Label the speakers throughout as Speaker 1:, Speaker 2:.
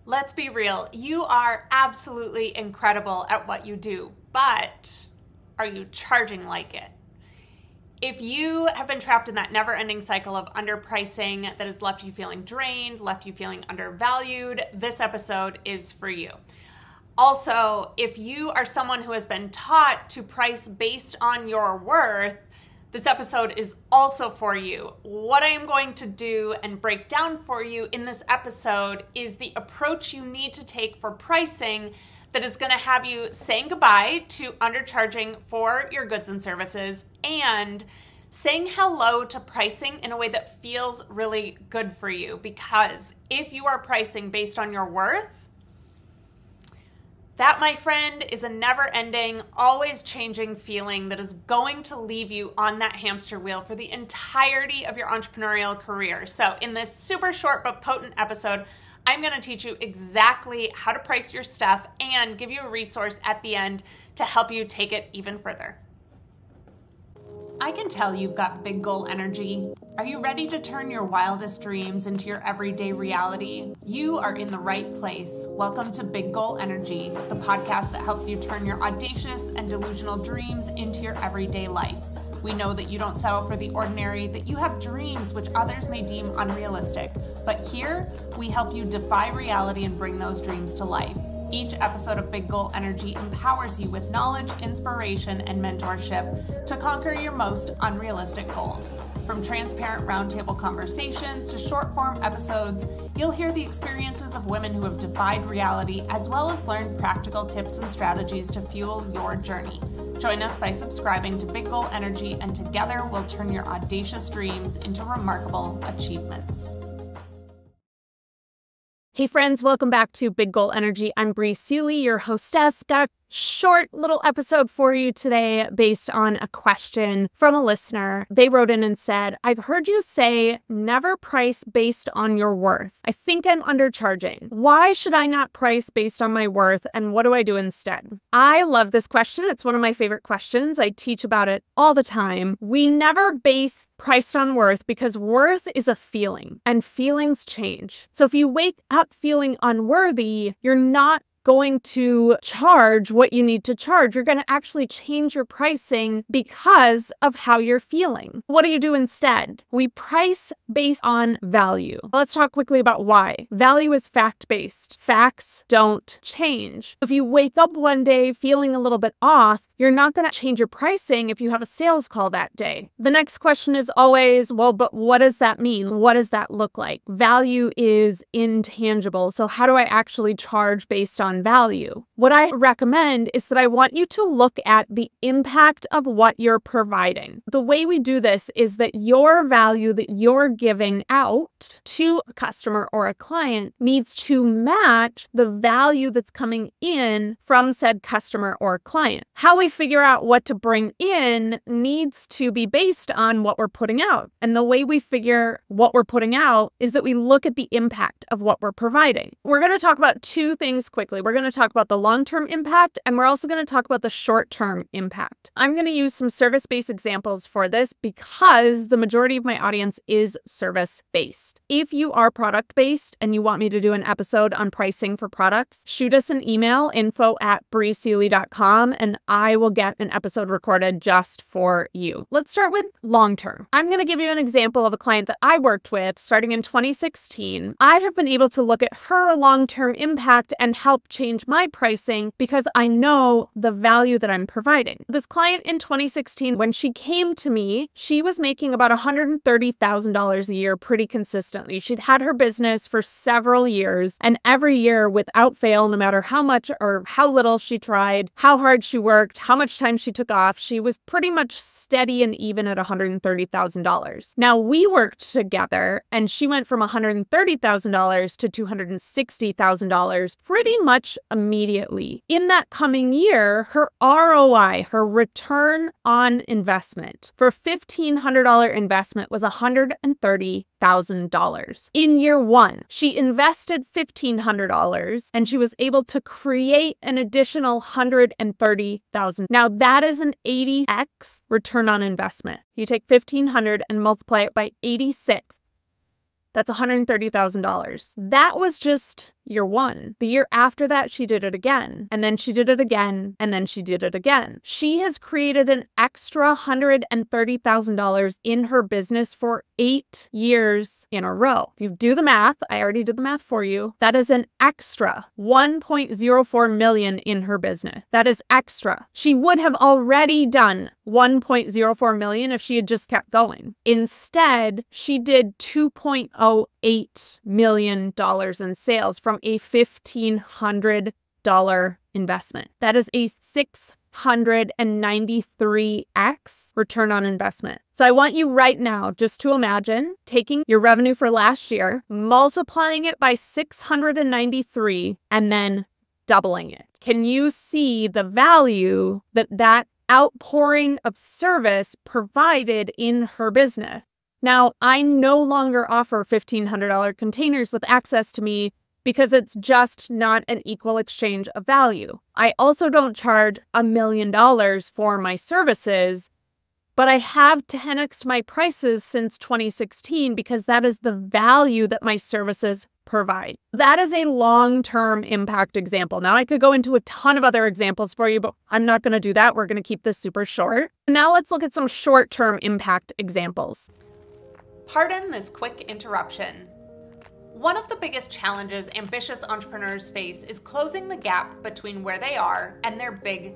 Speaker 1: Let's be real, you are absolutely incredible at what you do, but are you charging like it? If you have been trapped in that never-ending cycle of underpricing that has left you feeling drained, left you feeling undervalued, this episode is for you. Also, if you are someone who has been taught to price based on your worth, this episode is also for you. What I am going to do and break down for you in this episode is the approach you need to take for pricing that is going to have you saying goodbye to undercharging for your goods and services and saying hello to pricing in a way that feels really good for you. Because if you are pricing based on your worth, that, my friend, is a never-ending, always changing feeling that is going to leave you on that hamster wheel for the entirety of your entrepreneurial career. So in this super short but potent episode, I'm going to teach you exactly how to price your stuff and give you a resource at the end to help you take it even further. I can tell you've got big goal energy. Are you ready to turn your wildest dreams into your everyday reality? You are in the right place. Welcome to Big Goal Energy, the podcast that helps you turn your audacious and delusional dreams into your everyday life. We know that you don't settle for the ordinary, that you have dreams which others may deem unrealistic. But here, we help you defy reality and bring those dreams to life. Each episode of Big Goal Energy empowers you with knowledge, inspiration, and mentorship to conquer your most unrealistic goals. From transparent roundtable conversations to short-form episodes, you'll hear the experiences of women who have defied reality, as well as learn practical tips and strategies to fuel your journey. Join us by subscribing to Big Goal Energy, and together we'll turn your audacious dreams into remarkable achievements.
Speaker 2: Hey friends, welcome back to Big Goal Energy. I'm Bree Seeley, your hostess. Got a short little episode for you today based on a question from a listener. They wrote in and said, I've heard you say never price based on your worth. I think I'm undercharging. Why should I not price based on my worth, and what do I do instead? I love this question. It's one of my favorite questions. I teach about it all the time. We never base priced on worth because worth is a feeling and feelings change. So if you wake up feeling unworthy, you're not going to charge what you need to charge. You're going to actually change your pricing because of how you're feeling. What do you do instead? We price based on value. Let's talk quickly about why. Value is fact-based. Facts don't change. If you wake up one day feeling a little bit off, you're not going to change your pricing if you have a sales call that day. The next question is always, well, but what does that mean? What does that look like? Value is intangible. So how do I actually charge based on value? What I recommend is that I want you to look at the impact of what you're providing. The way we do this is that your value that you're giving out to a customer or a client needs to match the value that's coming in from said customer or client. How we figure out what to bring in needs to be based on what we're putting out. And the way we figure what we're putting out is that we look at the impact of what we're providing. We're going to talk about two things quickly. We're going to talk about the long-term impact, and we're also going to talk about the short-term impact. I'm going to use some service-based examples for this because the majority of my audience is service-based. If you are product-based and you want me to do an episode on pricing for products, shoot us an email, info@breeseely.com, and I will get an episode recorded just for you. Let's start with long-term. I'm going to give you an example of a client that I worked with starting in 2016. I have been able to look at her long-term impact and help change my pricing because I know the value that I'm providing. This client in 2016, when she came to me, she was making about $130,000 a year pretty consistently. She'd had her business for several years, and every year without fail, no matter how much or how little she tried, how hard she worked, how much time she took off, she was pretty much steady and even at $130,000. Now we worked together and she went from $130,000 to $260,000 pretty much immediately. In that coming year, her ROI, her return on investment for a $1,500 investment was $130,000. In year one, she invested $1,500 and she was able to create an additional $130,000. Now that is an 80x return on investment. You take $1,500 and multiply it by 86. That's $130,000. That was just year one. The year after that, she did it again. And then she did it again. And then she did it again. She has created an extra $130,000 in her business for 8 years in a row. If you do the math, I already did the math for you. That is an extra $1.04 million in her business. That is extra. She would have already done $1.04 million if she had just kept going. Instead, she did $2.08 million in sales from a $1,500 investment. That is a 693x return on investment. So I want you right now just to imagine taking your revenue for last year, multiplying it by 693, and then doubling it. Can you see the value that outpouring of service provided in her business? Now, I no longer offer $1,500 containers with access to me because it's just not an equal exchange of value. I also don't charge $1 million for my services, but I have 10x'd my prices since 2016 because that is the value that my services provide. That is a long-term impact example. Now, I could go into a ton of other examples for you, but I'm not going to do that. We're going to keep this super short. Now let's look at some short-term impact examples.
Speaker 1: Pardon this quick interruption. One of the biggest challenges ambitious entrepreneurs face is closing the gap between where they are and their big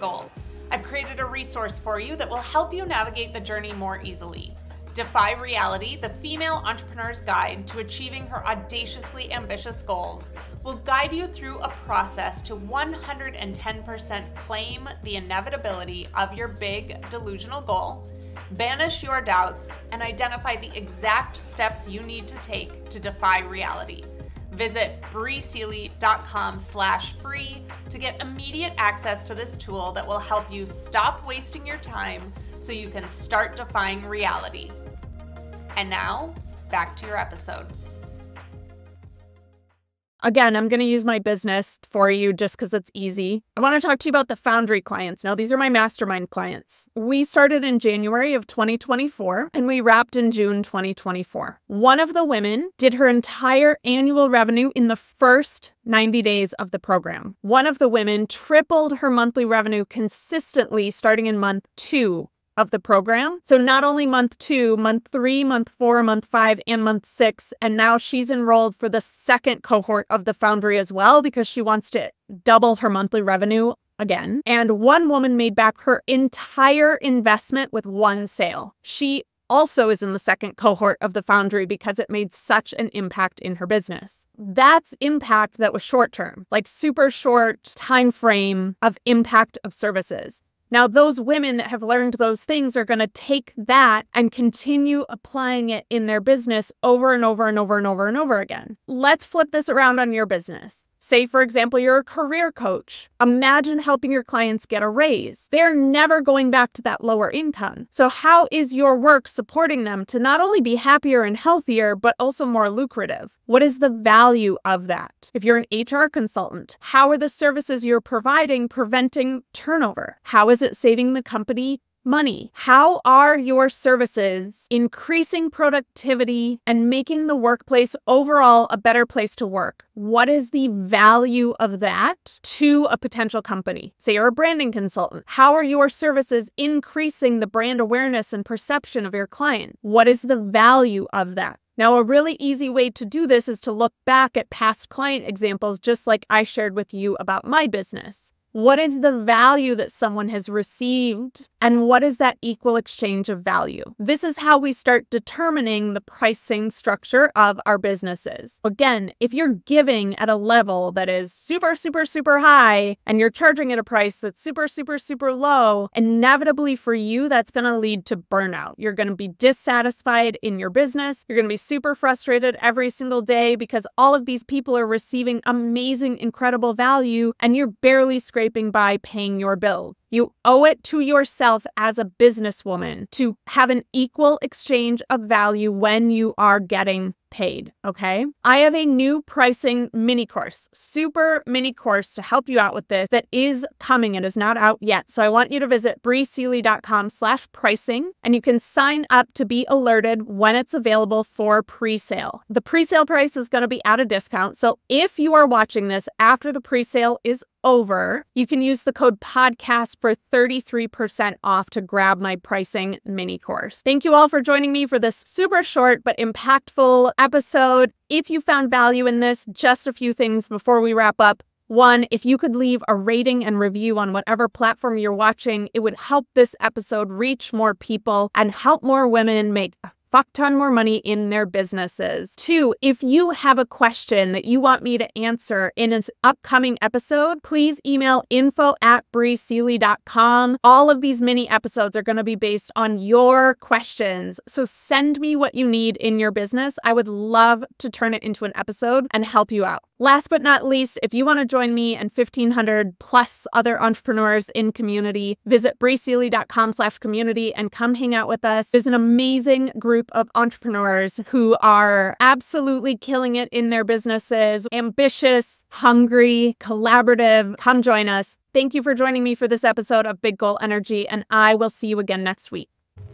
Speaker 1: goal. I've created a resource for you that will help you navigate the journey more easily. Defy Reality, the female entrepreneur's guide to achieving her audaciously ambitious goals, will guide you through a process to 110% claim the inevitability of your big delusional goal, banish your doubts, and identify the exact steps you need to take to defy reality. Visit breesealy.com/free to get immediate access to this tool that will help you stop wasting your time so you can start defying reality. And now, back to your episode.
Speaker 2: Again, I'm going to use my business for you just because it's easy. I want to talk to you about the Foundry clients. Now, these are my mastermind clients. We started in January of 2024 and we wrapped in June 2024. One of the women did her entire annual revenue in the first 90 days of the program. One of the women tripled her monthly revenue consistently starting in month 2 of the program. So not only month 2, month 3, month 4, month 5, and month 6. And now she's enrolled for the second cohort of the Foundry as well because she wants to double her monthly revenue again. And one woman made back her entire investment with one sale. She also is in the second cohort of the Foundry because it made such an impact in her business. That's impact that was short term, like super short time frame of impact of services. Now, those women that have learned those things are going to take that and continue applying it in their business over and over and over and over and over again. Let's flip this around on your business. Say, for example, you're a career coach. Imagine helping your clients get a raise. They're never going back to that lower income. So how is your work supporting them to not only be happier and healthier, but also more lucrative? What is the value of that? If you're an HR consultant, how are the services you're providing preventing turnover? How is it saving the company money? How are your services increasing productivity and making the workplace overall a better place to work? What is the value of that to a potential company? Say you're a branding consultant. How are your services increasing the brand awareness and perception of your client? What is the value of that? Now, a really easy way to do this is to look back at past client examples, just like I shared with you about my business. What is the value that someone has received? And what is that equal exchange of value? This is how we start determining the pricing structure of our businesses. Again, if you're giving at a level that is super, super, super high and you're charging at a price that's super, super, super low, inevitably for you, that's going to lead to burnout. You're going to be dissatisfied in your business. You're going to be super frustrated every single day because all of these people are receiving amazing, incredible value and you're barely scraping by paying your bill. You owe it to yourself as a businesswoman to have an equal exchange of value when you are getting paid, okay? I have a new pricing mini course, super mini course to help you out with this that is coming. It is not out yet. So I want you to visit breesealy.com/pricing and you can sign up to be alerted when it's available for pre-sale. The pre-sale price is going to be at a discount. So if you are watching this after the pre-sale is over, you can use the code podcast for 33% off to grab my pricing mini course. Thank you all for joining me for this super short but impactful episode. If you found value in this, just a few things before we wrap up. One, if you could leave a rating and review on whatever platform you're watching, it would help this episode reach more people and help more women make a fuck ton more money in their businesses. Two, if you have a question that you want me to answer in an upcoming episode, please email info@breesealy.com. All of these mini episodes are going to be based on your questions. So send me what you need in your business. I would love to turn it into an episode and help you out. Last but not least, if you want to join me and 1,500 plus other entrepreneurs in community, visit breesealy.com/community and come hang out with us. There's an amazing group of entrepreneurs who are absolutely killing it in their businesses, ambitious, hungry, collaborative. Come join us. Thank you for joining me for this episode of Big Goal Energy, and I will see you again next week.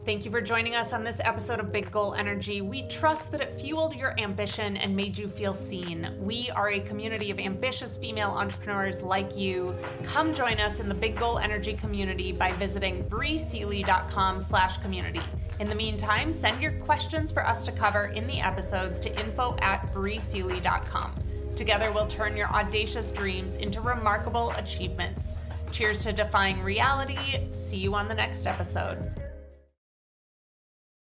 Speaker 1: Thank you for joining us on this episode of Big Goal Energy. We trust that it fueled your ambition and made you feel seen. We are a community of ambitious female entrepreneurs like you. Come join us in the Big Goal Energy community by visiting breesealy.com/community. In the meantime, send your questions for us to cover in the episodes to info@breesealy.com. Together, we'll turn your audacious dreams into remarkable achievements. Cheers to defying reality. See you on the next episode.